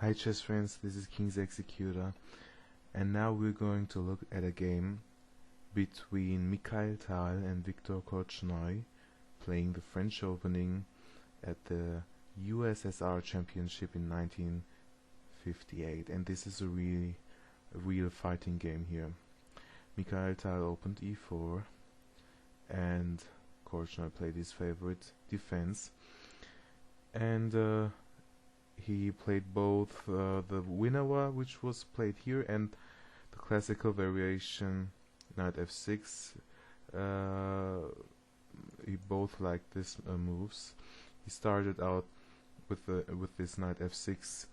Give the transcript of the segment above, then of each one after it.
Hi chess friends, this is King's Executor, and now we're going to look at a game between Mikhail Tal and Viktor Korchnoi playing the French opening at the USSR Championship in 1958, and this is a real fighting game here. Mikhail Tal opened e4 and Korchnoi played his favorite defense, and he played both the Winawer, which was played here, and the classical variation knight f6. He both liked this moves. He started out with this knight f6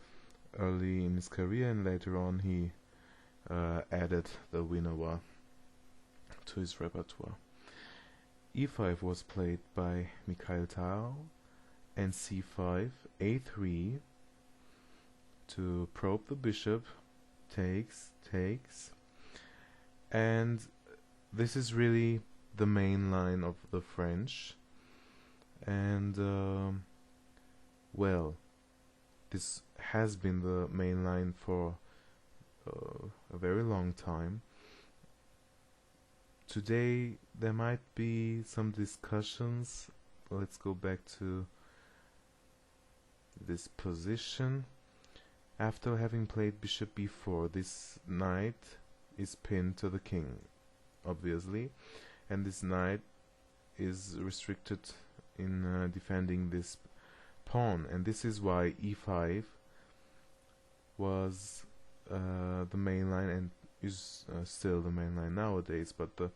early in his career, and later on he added the Winawer to his repertoire. e5 was played by Mikhail Tal, and c5, a3 to probe the bishop, takes, and this is really the main line of the French, and well, this has been the main line for a very long time. Today there might be some discussions. Let's go back to this position. After having played bishop b4, this knight is pinned to the king, obviously, and this knight is restricted in defending this pawn, and this is why e5 was the main line and is still the main line nowadays. But the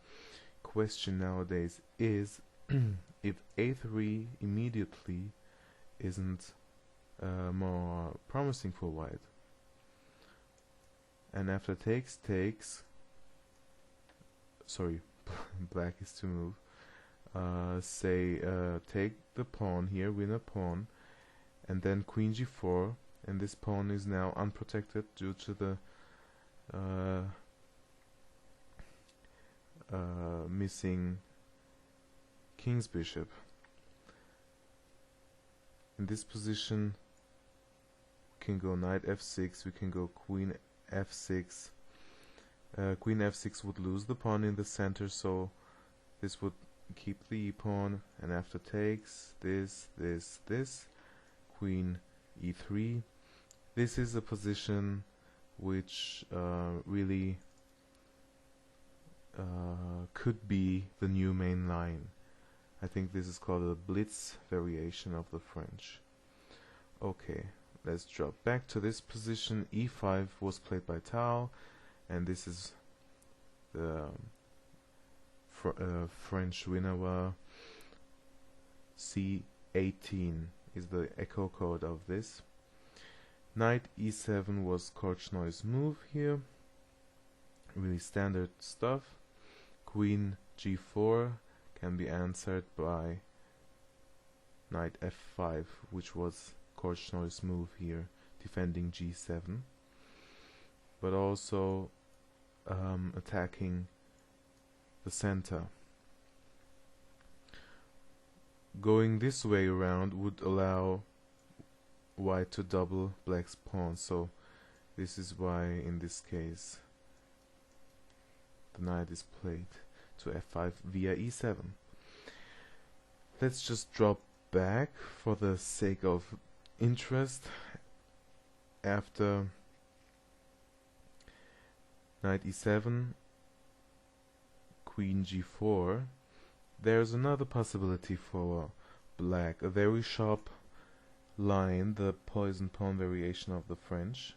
question nowadays is if a3 immediately isn't more promising for white, and after takes, sorry, black is to move, say take the pawn here, win a pawn, and then queen g4, and this pawn is now unprotected due to the missing king's bishop. In this position we can go knight f6, we can go queen f6. Queen f6 would lose the pawn in the center, so this would keep the e-pawn, and after takes, this, queen e3. This is a position which really could be the new main line. I think this is called a blitz variation of the French. Okay, let's drop back to this position. e5 was played by Tal, and this is the French Winawer. C18 is the echo code of this. Knight e7 was Korchnoi's move here. Really standard stuff. Queen g4 can be answered by knight f5, which was Korchnoi's move here, defending g7, but also attacking the center. Going this way around would allow white to double black's pawn, so this is why in this case the knight is played to f5 via e7. Let's just drop back for the sake of interest. After knight e7, queen g4, there's another possibility for black, a very sharp line, the poison pawn variation of the French.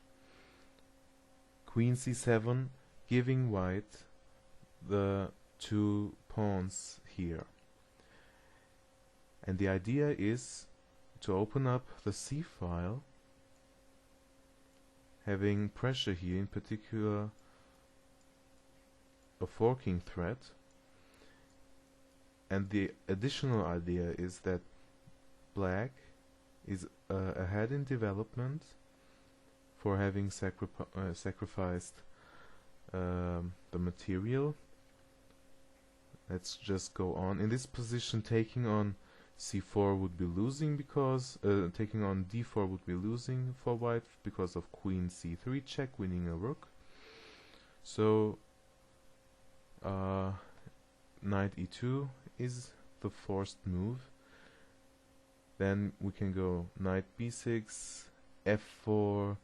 Queen c7, giving white the two pawns here, and the idea is to open up the c file, having pressure here, in particular a forking threat. And the additional idea is that black is ahead in development for having sacrificed the material. Let's just go on. In this position, taking on c4 would be losing because taking on d4 would be losing for white because of queen c3 check, winning a rook. So knight e2 is the forced move. Then we can go knight b6, f4,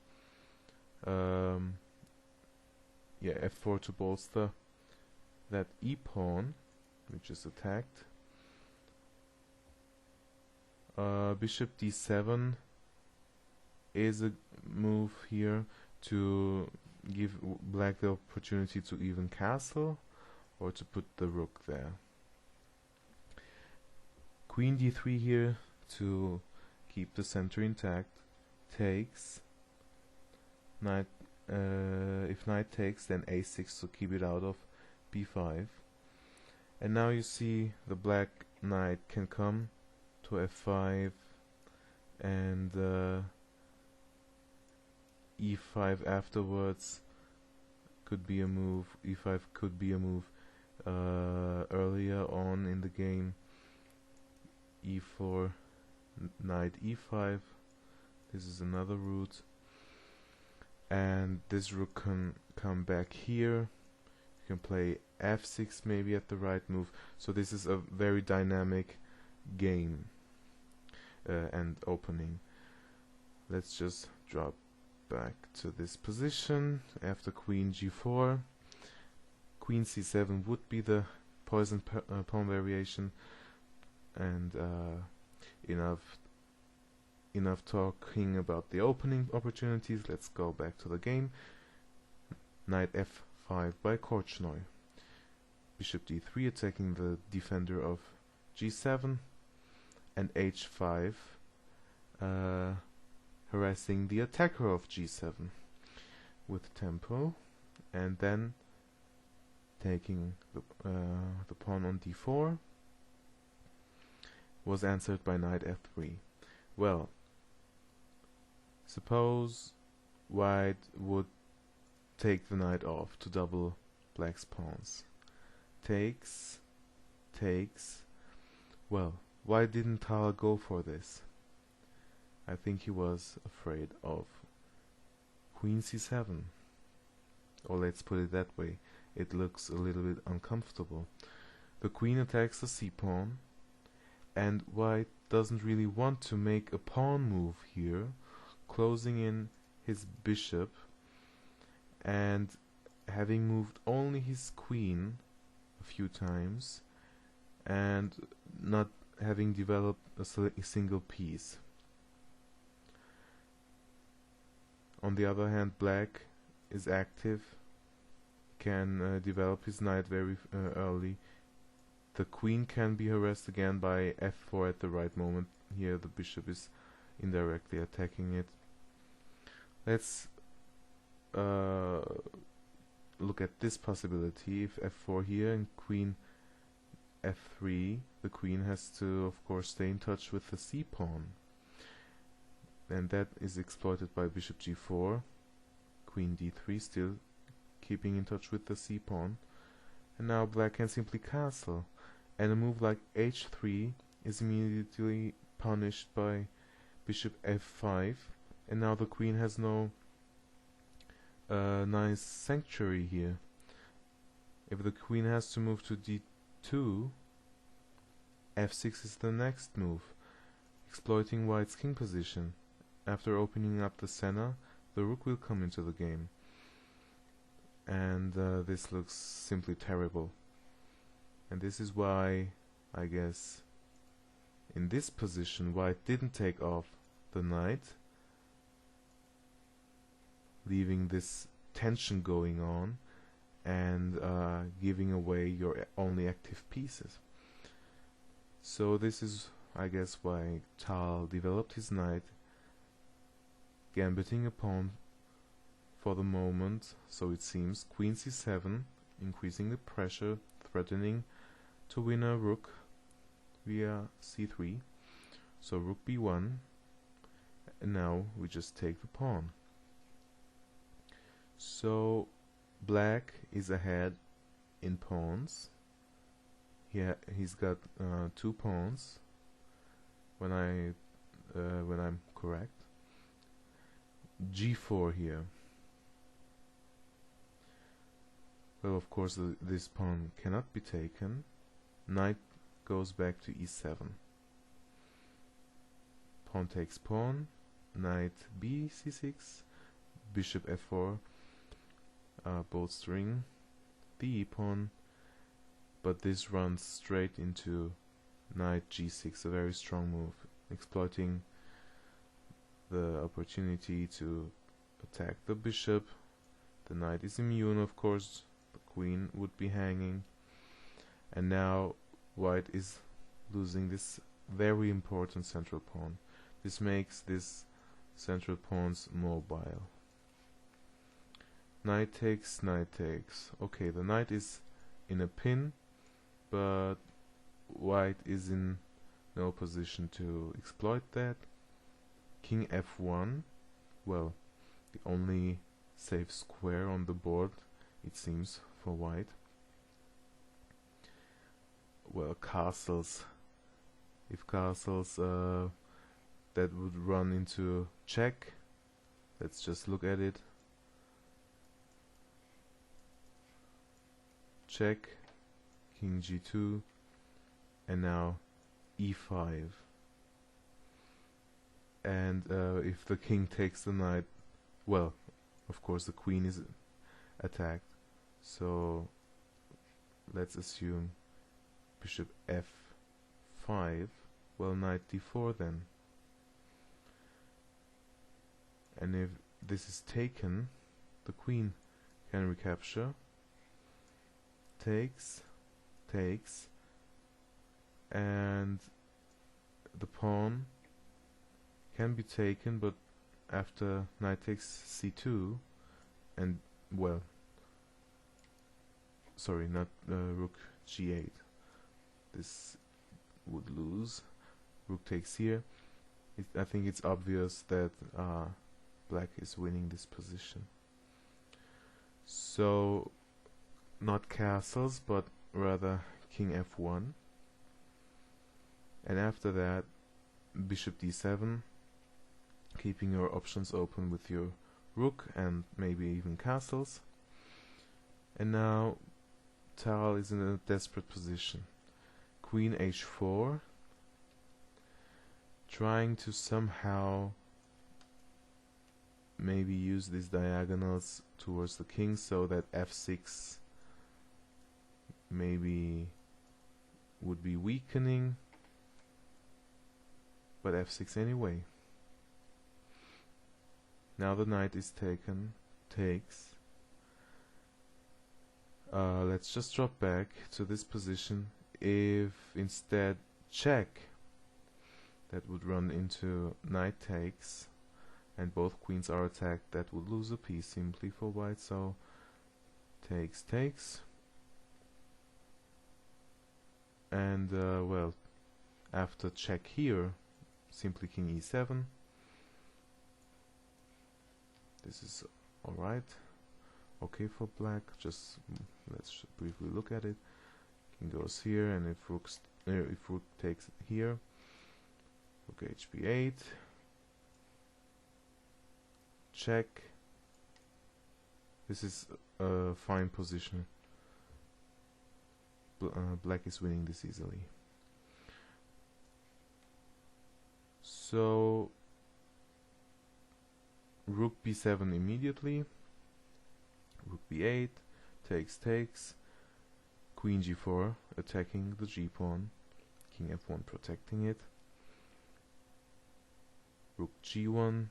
f4 to bolster that e pawn, which is attacked. Bishop d7 is a move here to give black the opportunity to even castle or to put the rook there. Queen d3 here to keep the center intact. Takes. Knight. If knight takes, then a6 to keep it out of b5. And now you see the black knight can come to f5 and e5 afterwards could be a move. e5 could be a move earlier on in the game. e4, knight e5. This is another route. And this rook can come back here. You can play f6 maybe at the right move. So this is a very dynamic game and opening. Let's just drop back to this position after queen g4. Queen c7 would be the poison pawn variation. And enough talking about the opening opportunities. Let's go back to the game. Knight f5 by Korchnoi. Bishop d3 attacking the defender of g7, and h5 harassing the attacker of g7 with tempo, and then taking the pawn on d4 was answered by knight f3. Well, suppose white would take the knight off to double black's pawns. Takes, takes. Well, why didn't Tal go for this? I think he was afraid of queen c7. Or let's put it that way, it looks a little bit uncomfortable. The queen attacks the c-pawn, and white doesn't really want to make a pawn move here, closing in his bishop and having moved only his queen a few times and not having developed a single piece. On the other hand, black is active, can develop his knight very early. The queen can be harassed again by f4 at the right moment. Here the bishop is indirectly attacking it. Let's look at this possibility. If f4 here and queen f3, the queen has to, of course, stay in touch with the c-pawn. And that is exploited by bishop g4, queen d3 still keeping in touch with the c-pawn. And now black can simply castle. And a move like h3 is immediately punished by bishop f5. And now the queen has no nice sanctuary here. If the queen has to move to d2, f6 is the next move, exploiting white's king position. After opening up the center, the rook will come into the game. And this looks simply terrible. And this is why, I guess, in this position, white didn't take off the knight, leaving this tension going on and giving away your only active pieces. So this is, I guess, why Tal developed his knight, gambiting a pawn for the moment, so it seems. Queen c7, increasing the pressure, threatening to win a rook via c3. So rook b1, and now we just take the pawn. So black is ahead in pawns. He's got 2 pawns, when I'm correct. G4 here. Well, of course, this pawn cannot be taken. Knight goes back to E7. Pawn takes pawn. Knight B, C6. Bishop F4. Bolstering the E-pawn. But this runs straight into Knight G6, a very strong move, exploiting the opportunity to attack the bishop. The knight is immune, of course. The queen would be hanging. And now white is losing this very important central pawn. This makes this central pawns mobile. Knight takes, knight takes. Okay, the knight is in a pin, but white is in no position to exploit that. King F1, well, the only safe square on the board, it seems, for white. Well, castles. If castles, that would run into check. Let's just look at it. Check, King G2, and now E5. And if the king takes the knight, well, of course the queen is attacked. So let's assume bishop F5. Well, knight D4 then. And if this is taken, the queen can recapture. Takes, takes, and the pawn can be taken, but after knight takes C2, and well, sorry, not rook G8. This would lose. Rook takes here. I think it's obvious that black is winning this position. So not castles, but rather King F1. And after that, Bishop D7, keeping your options open with your rook and maybe even castles. And now Tal is in a desperate position. Queen H4, trying to somehow maybe use these diagonals towards the king so that F6 maybe would be weakening, but F6 anyway. Now the knight is taken, takes. Let's just drop back to this position. If instead check, that would run into knight takes, and both queens are attacked, that would lose a piece simply for white, so takes, takes. And well, after check here, simply King E7. This is alright, okay for black. Just let's briefly look at it. King goes here, and if rook takes here, rook HB8, check. This is a fine position. Black is winning this easily. So rook B7 immediately. Rook B8, takes, takes. Queen G4 attacking the G pawn. King F1 protecting it. Rook G1.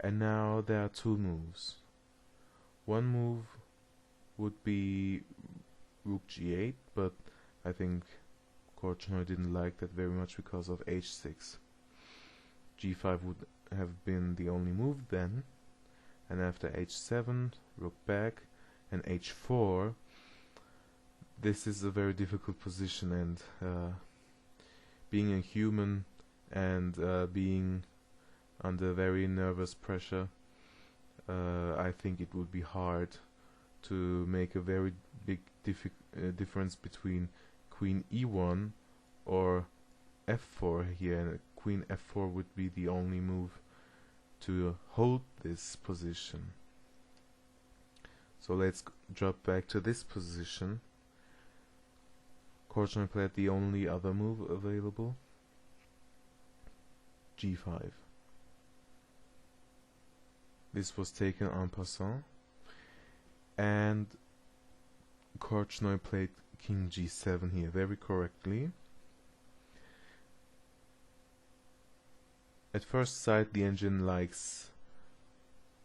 And now there are two moves. One move would be Rook G8, but I think Korchnoi didn't like that very much because of H6. G5 would have been the only move then, and after H7, rook back, and H4. This is a very difficult position, and being a human and being under very nervous pressure, I think it would be hard to make a very big difference between Queen E1 or f4 here, and queen f4 would be the only move to hold this position. So let's drop back to this position. Korchnoi played the only other move available, g5. This was taken en passant, and Korchnoi played king g7 here very correctly. At first sight, the engine likes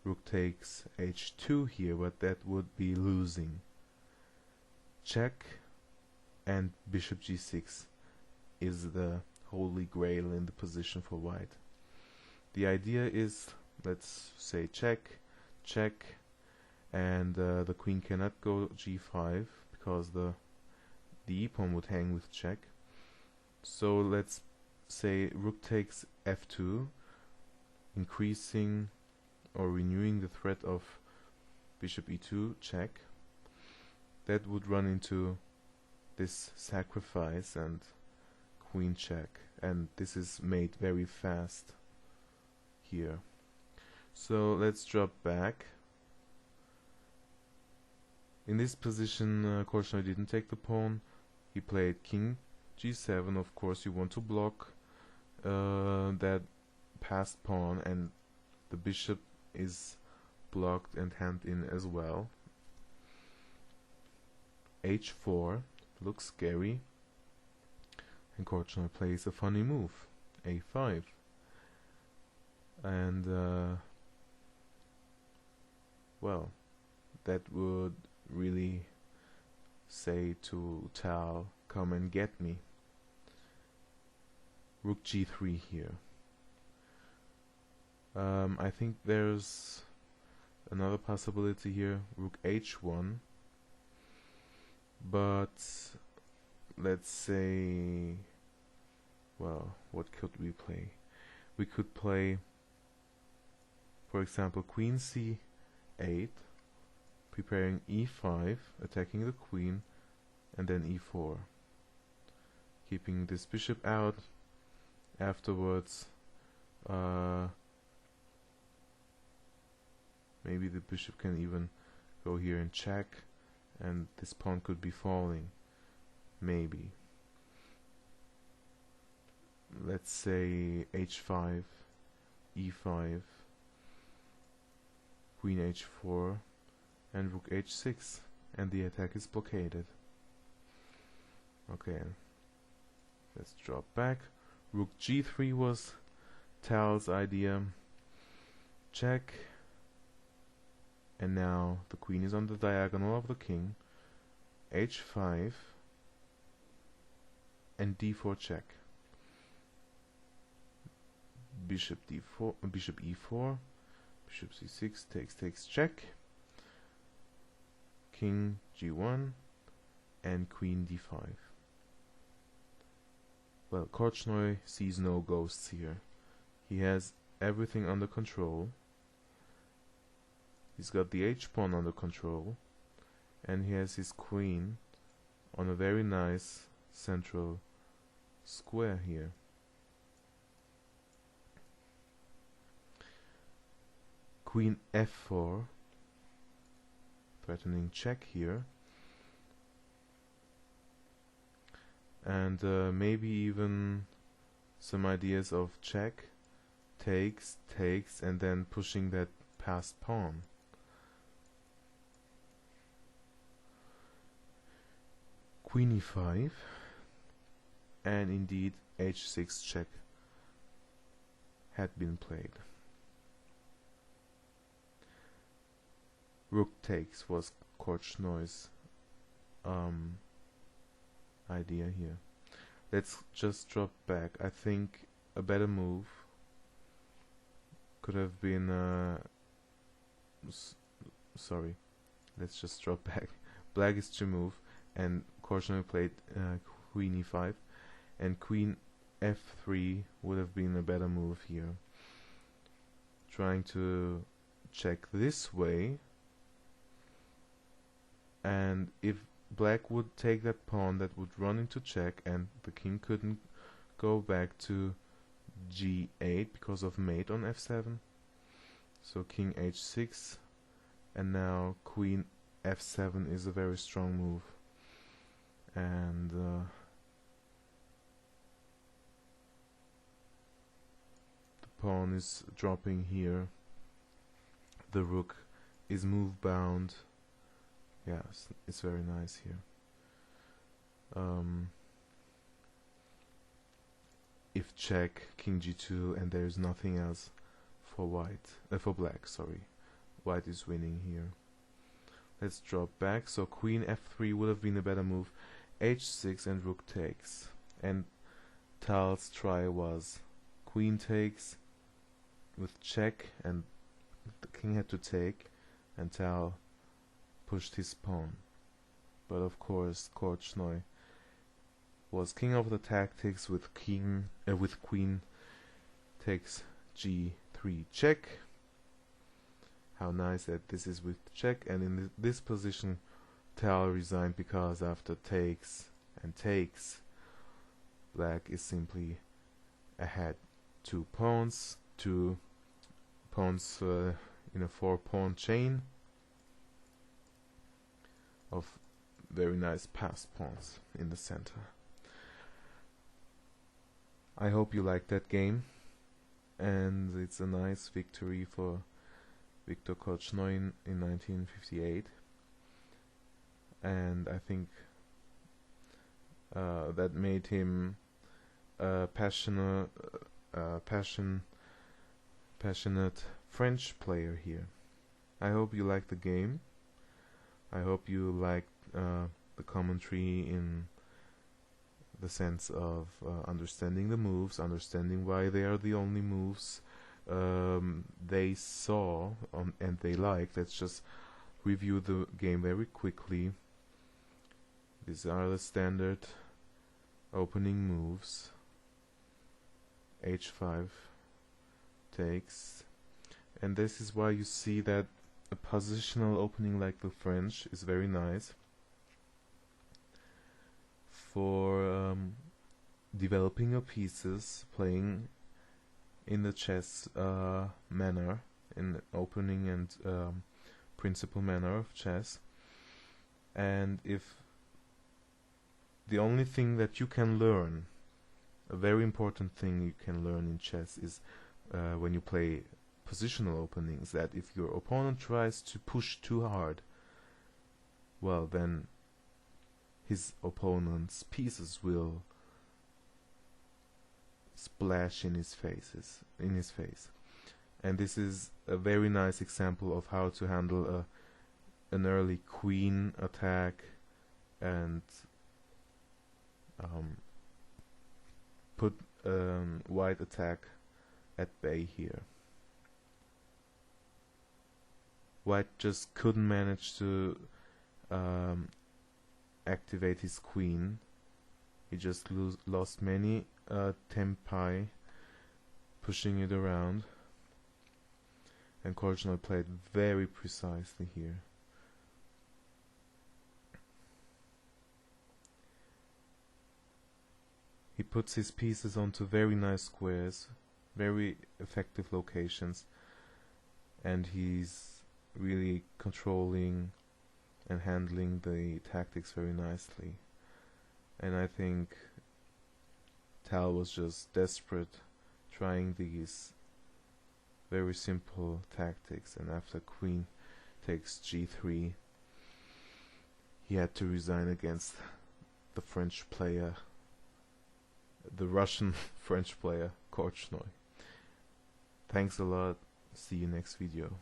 rook takes h2 here, but that would be losing. Check, and bishop g6 is the holy grail in the position for white. The idea is, let's say check, check, and the queen cannot go g5 because the e-pawn would hang with check. So let's say rook takes f2, increasing or renewing the threat of bishop e2 check. That would run into this sacrifice and queen check, and this is made very fast here. So let's drop back. In this position, Korchnoi didn't take the pawn. He played king g7. Of course, you want to block that passed pawn, and the bishop is blocked and hemmed in as well. h4 looks scary, and Korchnoi plays a funny move, a5, and well, that would really say to Tal, come and get me. Rook g3 here. I think there's another possibility here, rook h1, but let's say, well, what could we play? We could play, for example, queen c8, preparing e5, attacking the queen, and then e4, keeping this bishop out. Afterwards, maybe the bishop can even go here and check, and this pawn could be falling. Maybe. Let's say h5, e5, queen h4, and rook h6, and the attack is blockaded. Okay, let's drop back. Rook g3 was Tal's idea. Check. And now the queen is on the diagonal of the king. h5 and d4 check. Bishop d4, bishop e4, bishop c6, takes check. King g1 and queen d5. Well, Korchnoi sees no ghosts here. He has everything under control. He's got the h-pawn under control, and he has his queen on a very nice central square here. Queen f4, threatening check here, and maybe even some ideas of check, takes, and then pushing that passed pawn. Queen e5, and indeed h6 check had been played. Rook takes was Korchnoi's idea here. Let's just drop back. I think a better move could have been sorry, let's just drop back. Black is to move, and Korchnoi played queen e5, and queen f3 would have been a better move here. Trying to check this way, and if black would take that pawn, that would run into check, and the king couldn't go back to G8 because of mate on F7. So King H6, and now Queen F7 is a very strong move. And the pawn is dropping here. The rook is move bound. Yes, it's very nice here. If check, King G2, and there is nothing else for for black. Sorry, white is winning here. Let's drop back. So Queen F3 would have been a better move. H6 and rook takes. And Tal's try was queen takes with check, and the king had to take, and Tal pushed his pawn. But of course Korchnoi was king of the tactics with queen takes G3 check. How nice that this is with check, and in this position Tal resigned because after takes and takes, black is simply ahead two pawns in a 4-pawn chain of very nice passed pawns in the center. I hope you liked that game, and it's a nice victory for Viktor Korchnoi in 1958, and I think that made him a passionate French player here. I hope you liked the game. I hope you liked the commentary in the sense of understanding the moves, understanding why they are the only moves they saw and they liked. Let's just review the game very quickly. These are the standard opening moves. H5 takes, and this is why you see that a positional opening like the French is very nice for developing your pieces, playing in the chess manner, in the opening and principal manner of chess. And if the only thing that you can learn, a very important thing you can learn in chess is when you play positional openings, that if your opponent tries to push too hard, well, then his opponent's pieces will splash in his face. And this is a very nice example of how to handle an early queen attack and put white attack at bay here. White just couldn't manage to activate his queen. He just lost many tempi pushing it around, and Korchnoi played very precisely here. He puts his pieces onto very nice squares, very effective locations, and he's really controlling and handling the tactics very nicely. And I think Tal was just desperate, trying these very simple tactics, and after queen takes G3, he had to resign against the French player, the Russian French player Korchnoi. Thanks a lot. See you next video.